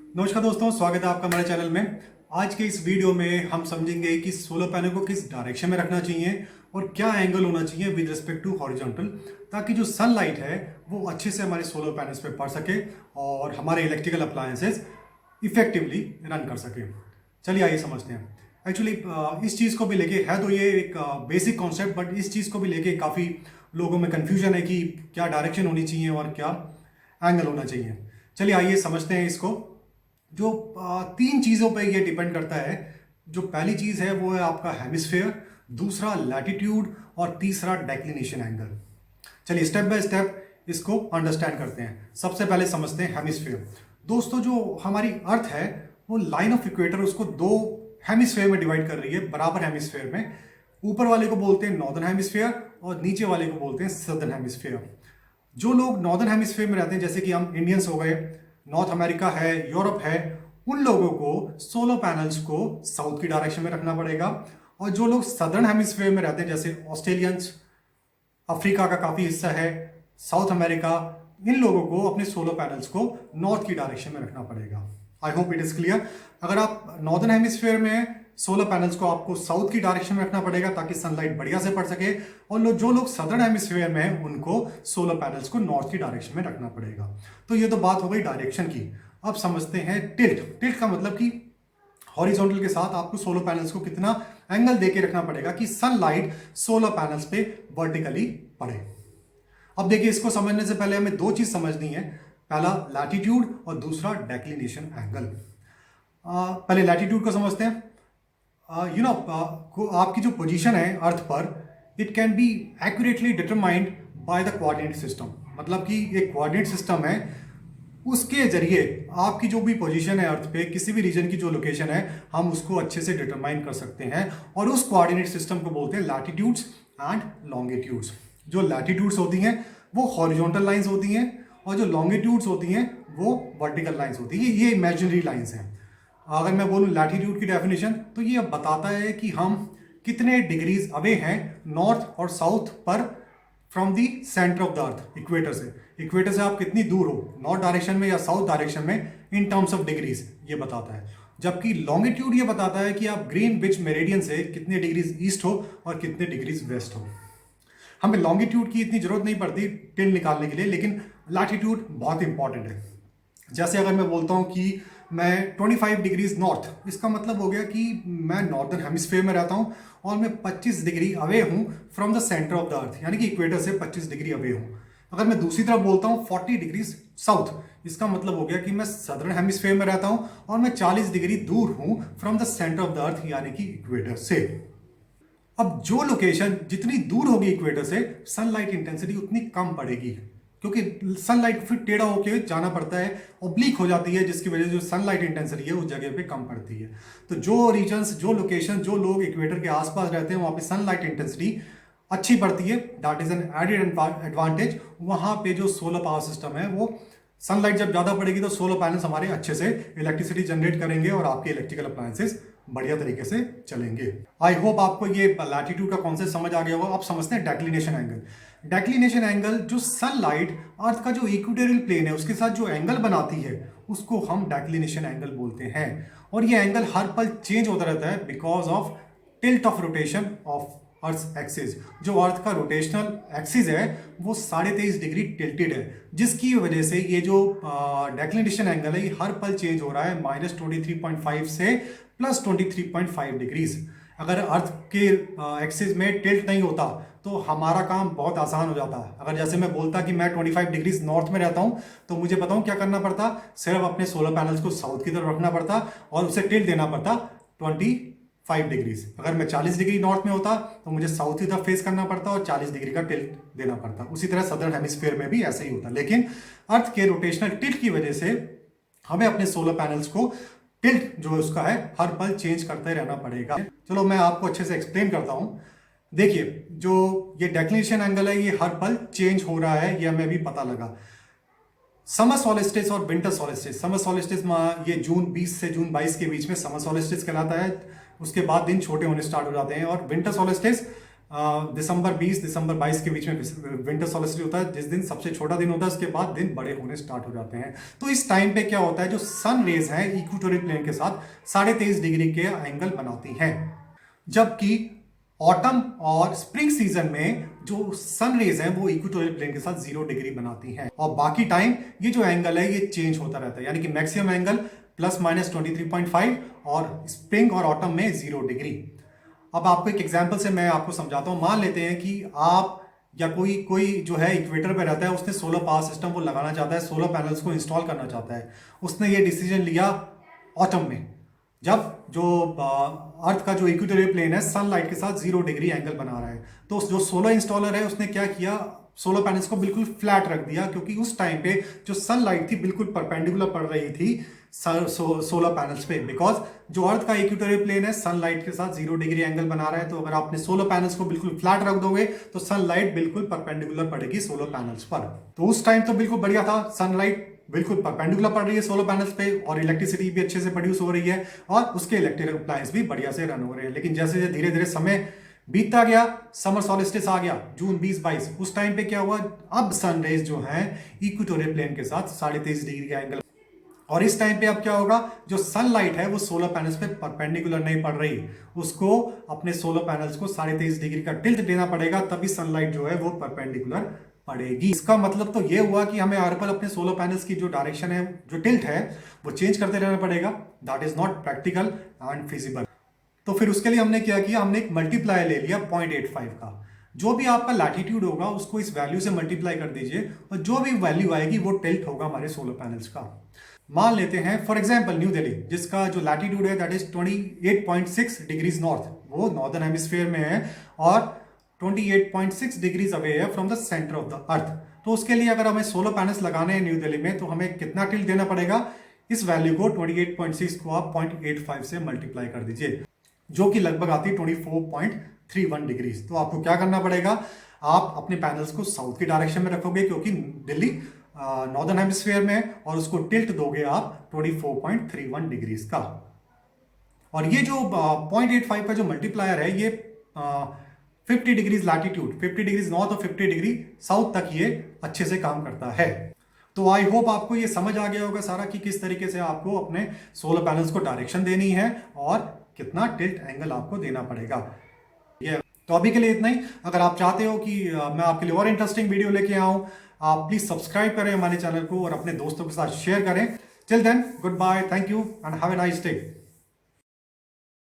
नमस्कार दोस्तों, स्वागत है आपका हमारे चैनल में। आज के इस वीडियो में हम समझेंगे कि सोलर पैनल को किस डायरेक्शन में रखना चाहिए और क्या एंगल होना चाहिए विद रिस्पेक्ट टू हॉरिजॉन्टल, ताकि जो सनलाइट है वो अच्छे से हमारे सोलर पैनल्स पे पड़ सके और हमारे इलेक्ट्रिकल अप्लायंसेस इफेक्टिवली रन कर सके। चलिए आइए समझते हैं। एक्चुअली इस चीज़ को भी लेके है तो ये एक बेसिक कॉन्सेप्ट, बट इस चीज़ को भी लेके काफ़ी लोगों में कन्फ्यूजन है कि क्या डायरेक्शन होनी चाहिए और क्या एंगल होना चाहिए। चलिए आइए समझते हैं इसको। जो तीन चीज़ों पे ये डिपेंड करता है। जो पहली चीज़ है वो है आपका हेमिस्फेयर, दूसरा लैटिट्यूड और तीसरा डेक्लिनेशन एंगल। चलिए स्टेप बाय स्टेप इसको अंडरस्टैंड करते हैं। सबसे पहले समझते हैं हेमिस्फेयर। दोस्तों, जो हमारी अर्थ है वो लाइन ऑफ इक्वेटर उसको दो हेमिस्फेयर में डिवाइड कर रही है, बराबर हेमिस्फेयर में। ऊपर वाले को बोलते हैं नॉर्दर्न हेमिस्फेयर और नीचे वाले को बोलते हैं सदर्न हेमिस्फेयर। जो लोग नॉर्दर्न हेमिस्फेयर में रहते हैं, जैसे कि हम इंडियंस हो गए, नॉर्थ अमेरिका है, यूरोप है, उन लोगों को सोलर पैनल्स को साउथ की डायरेक्शन में रखना पड़ेगा। और जो लोग सदर्न हेमिस्फेयर में रहते हैं, जैसे ऑस्ट्रेलियंस, अफ्रीका का काफ़ी हिस्सा है, साउथ अमेरिका, इन लोगों को अपने सोलर पैनल्स को नॉर्थ की डायरेक्शन में रखना पड़ेगा। I hope it is clear. अगर आप नॉर्दर्न हेमिस्फेयर में सोलर पैनल्स को आपको साउथ की डायरेक्शन में रखना पड़ेगा ताकि सनलाइट बढ़िया से पड़ सके, और जो लोग सदर्न हेमिस्फेयर में हैं उनको सोलर पैनल्स को नॉर्थ की डायरेक्शन में रखना पड़ेगा। तो ये तो बात हो गई डायरेक्शन की। अब समझते हैं टिल्ट। टिल्ट का मतलब कि हॉरिजॉन्टल के साथ आपको सोलर पैनल्स को कितना एंगल देके रखना पड़ेगा कि सनलाइट सोलर पैनल्स पे वर्टिकली पड़े। अब देखिए, इसको समझने से पहले हमें दो चीज समझनी है। पहला लैटिट्यूड और दूसरा डेक्लिनेशन एंगल। पहले लैटिट्यूड को समझते हैं। आपकी जो पोजीशन है अर्थ पर, it can be accurately determined by the coordinate system. मतलब कि एक कोऑर्डिनेट सिस्टम है, उसके जरिए आपकी जो भी पोजीशन है अर्थ पे, किसी भी रीजन की जो लोकेशन है, हम उसको अच्छे से डिटरमाइन कर सकते हैं। और उस कोऑर्डिनेट सिस्टम को बोलते हैं लैटिट्यूड्स एंड लॉन्गिट्यूड्स। जो लैटिट्यूड्स होती हैं वो हॉरिजॉन्टल लाइंस होती हैं, और जो लॉन्गिट्यूड्स होती हैं वो वर्टिकल लाइंस होती हैं। ये इमेजिनरी लाइंस हैं। अगर मैं बोलूँ लैटिट्यूड की डेफिनेशन, तो ये बताता है कि हम कितने डिग्रीज अवे हैं नॉर्थ और साउथ पर from the centre of the earth, equator से। इक्वेटर से आप कितनी दूर हो, नॉर्थ डायरेक्शन में या साउथ डायरेक्शन में, इन टर्म्स ऑफ डिग्रीज ये बताता है। जबकि लॉन्गिट्यूड ये बताता है कि आप ग्रीनविच मेरिडियन से कितने डिग्रीज ईस्ट हो और कितने डिग्रीज वेस्ट हो। हमें लॉन्गिट्यूड की इतनी जरूरत नहीं पड़ती टिल्ट निकालने के लिए, लेकिन लैटिट्यूड बहुत इंपॉर्टेंट है। जैसे अगर मैं बोलता हूँ कि मैं 25 डिग्रीज नॉर्थ, इसका मतलब हो गया कि मैं नॉर्दर्न हेमिस्फेयर में रहता हूँ और मैं 25 डिग्री अवे हूँ from the centre of the earth, यानी कि इक्वेटर से 25 डिग्री अवे हूँ। अगर मैं दूसरी तरफ बोलता हूँ 40 डिग्रीज साउथ, इसका मतलब हो गया कि मैं सदर्न हेमिस्फेयर में रहता हूँ और मैं 40 डिग्री दूर हूँ from the centre of the earth, यानी कि इक्वेटर से। अब जो लोकेशन जितनी दूर होगी इक्वेटर से, सनलाइट इंटेंसिटी उतनी कम पड़ेगी, क्योंकि सनलाइट फिर टेढ़ा होके जाना पड़ता है, ऑब्लिक हो जाती है, जिसकी वजह से जो सनलाइट इंटेंसिटी है उस जगह पे कम पड़ती है। तो जो रीजन्स, जो लोकेशन, जो लोग इक्वेटर के आसपास रहते हैं, वहाँ पे सनलाइट इंटेंसिटी अच्छी पड़ती है, that is an added advantage. वहाँ पे जो सोलर पावर सिस्टम है, वो सनलाइट जब ज़्यादा पड़ेगी तो सोलर पैनल्स हमारे अच्छे से इलेक्ट्रिसिटी जनरेट करेंगे और आपके इलेक्ट्रिकल अप्लायंसेस बढ़िया तरीके से चलेंगे। आई होप आपको ये लैटिट्यूड का कॉन्सेप्ट समझ आ गया होगा। अब समझते हैं डेक्लिनेशन एंगल। डेक्लिनेशन एंगल, जो सनलाइट अर्थ का जो इक्वेटोरियल प्लेन है उसके साथ जो एंगल बनाती है, उसको हम डेक्लिनेशन एंगल बोलते हैं। और ये एंगल हर पल चेंज होता रहता है because of tilt of rotation of earth axis. जो अर्थ का रोटेशनल एक्सिस है वो 23.5 डिग्री टिल्टेड है, जिसकी वजह से ये जो डेक्लिनेशन एंगल है ये हर पल चेंज हो रहा है, -23.5 से +23.5 डिग्रीज। अगर अर्थ के एक्सिस में टिल्ट नहीं होता तो हमारा काम बहुत आसान हो जाता। अगर जैसे मैं बोलता कि मैं 25 डिग्रीज नॉर्थ में रहता हूँ, तो मुझे पता हूँ क्या करना पड़ता, सिर्फ अपने सोलर पैनल्स को साउथ की तरफ रखना पड़ता और उसे टिल्ट देना पड़ता 25 डिग्रीज। अगर मैं 40 डिग्री नॉर्थ में होता तो मुझे साउथ की तरफ फेस करना पड़ता और 40 डिग्री का टिल्ट देना पड़ता। उसी तरह सदर्न हेमिस्फीयर में भी ऐसे ही होता, लेकिन अर्थ के रोटेशनल टिल्ट की वजह से हमें अपने सोलर पैनल्स को टिल्ट जो है उसका है हर पल चेंज करते रहना पड़ेगा। चलो मैं आपको अच्छे से एक्सप्लेन करता हूं। देखिए, जो ये डेक्लिनेशन एंगल है ये हर पल चेंज हो रहा है, ये हमें भी पता लगा। समर सॉलिस्टिस और विंटर सॉलिस्टिस। समर सॉलिस्टिस ये जून 20 से जून 22 के बीच में समर सॉलिस्टिस कहलाता है। उसके बाद दिन छोटे होने स्टार्ट हो जाते हैं। और विंटर सॉलिस्टिस दिसंबर 20 दिसंबर 22 के बीच में विंटर सोलिस्टिस होता है, जिस दिन सबसे छोटा दिन होता है, उसके बाद दिन बड़े होने स्टार्ट हो जाते हैं। तो इस टाइम पे क्या होता है, जो सन रेज है इक्वेटोरियल प्लेन के साथ 23.5 डिग्री के एंगल बनाती हैं, जबकि ऑटम और स्प्रिंग सीजन में जो सन रेज हैं वो इक्वेटोरियल प्लेन के साथ 0 डिग्री बनाती हैं, और बाकी टाइम ये जो एंगल है ये चेंज होता रहता है, यानी कि मैक्सिमम एंगल ±23.5 और स्प्रिंग और ऑटम में 0 डिग्री। अब आपको एक एग्जांपल से मैं आपको समझाता हूं। मान लेते हैं कि आप या कोई जो है इक्वेटर पे रहता है, उसने सोलर पावर सिस्टम वो लगाना चाहता है, सोलर पैनल्स को इंस्टॉल करना चाहता है। उसने ये डिसीजन लिया ऑटम में, जब जो अर्थ का जो इक्वेटोरियल प्लेन है सनलाइट के साथ 0 डिग्री एंगल बना रहा है। तो जो सोलर इंस्टॉलर है उसने क्या किया, सोलर पैनल्स को बिल्कुल फ्लैट रख दिया, क्योंकि उस टाइम पे जो सनलाइट थी बिल्कुल परपेंडिकुलर पड़ रही थी सोलर पैनल्स पे, बिकॉज जो अर्थ का इक्वेटोरियल प्लेन है सनलाइट के साथ 0 डिग्री एंगल बना रहा है। तो अगर आपने सोलर पैनल्स को बिल्कुल फ्लैट रख दोगे तो सनलाइट बिल्कुल परपेंडिकुलर पड़ेगी सोलर पैनल्स पर। तो उस टाइम तो बिल्कुल बढ़िया था, सनलाइट बिल्कुल परपेंडिकुलर पड़ रही है सोलर पैनल्स पे, और इलेक्ट्रिसिटी भी अच्छे से प्रोड्यूस हो रही है, और उसके इलेक्ट्रिकल अप्लायंस भी बढ़िया से रन हो रहे हैं। लेकिन जैसे जैसे धीरे धीरे समय बीतता गया, समर सॉलिस्टिस आ गया जून 2022, उस टाइम पे क्या हुआ, अब सन रेज जो है इक्वेटोरियल प्लेन के साथ 23.5 डिग्री का एंगल, और इस टाइम पे अब क्या होगा, जो सनलाइट है वो सोलर पैनल्स पे परपेंडिकुलर नहीं पड़ रही, उसको अपने सोलर पैनल्स को 23.5 डिग्री का टिल्ट देना पड़ेगा, तभी सनलाइट जो है वो परपेंडिकुलर पड़ेगी। इसका मतलब तो ये हुआ कि हमें हर पल अपने सोलर पैनल्स की जो डायरेक्शन है, जो टिल्ट है, वो चेंज करते रहना पड़ेगा। That is not practical and feasible. तो फिर उसके लिए हमने क्या किया, हमने एक मल्टीप्लायर ले लिया 0.85 का। जो भी आपका लैटिट्यूड होगा उसको इस वैल्यू से मल्टीप्लाई कर दीजिए, और जो भी वैल्यू आएगी वो टिल्ट होगा हमारे सोलर पैनल्स का। मान लेते हैं फॉर एग्जांपल न्यू दिल्ली, जिसका जो लैटिट्यूड है दैट इज 28.6 डिग्रीज नॉर्थ, वो नॉर्दर्न हेमिस्फीयर में है, और 28.6 डिग्रीज अवे है from the centre of the earth. तो उसके लिए अगर हमें सोलर पैनल्स लगाने हैं न्यू दिल्ली में, तो हमें कितना टिल्ट देना पड़ेगा, इस वैल्यू को 28.6 को आप 0.85 से मल्टीप्लाई कर दीजिए, जो कि लगभग आती है 24.31 डिग्रीज। तो आपको क्या करना पड़ेगा, आप अपने पैनल्स को साउथ की डायरेक्शन में रखोगे, क्योंकि दिल्ली नॉर्दर्न हेमिस्फीयर में है, और उसको टिल्ट दोगे आप 24.31 डिग्रीज का। और ये जो 0.85 का जो मल्टीप्लायर है, ये 50 डिग्रीज लैटिट्यूड, 50 डिग्रीज नॉर्थ और 50 डिग्री साउथ तक ये अच्छे से काम करता है। तो आई होप आपको ये समझ आ गया होगा सारा, कि किस तरीके से आपको अपने सोलर पैनल्स को डायरेक्शन देनी है और कितना टिल्ट एंगल आपको देना पड़ेगा। ये तो अभी के लिए इतना ही। अगर आप चाहते हो कि मैं आपके लिए और इंटरेस्टिंग वीडियो लेके आऊं, आप प्लीज सब्सक्राइब करें हमारे चैनल को और अपने दोस्तों के साथ शेयर करें। Till then, goodbye, thank you and have a nice day.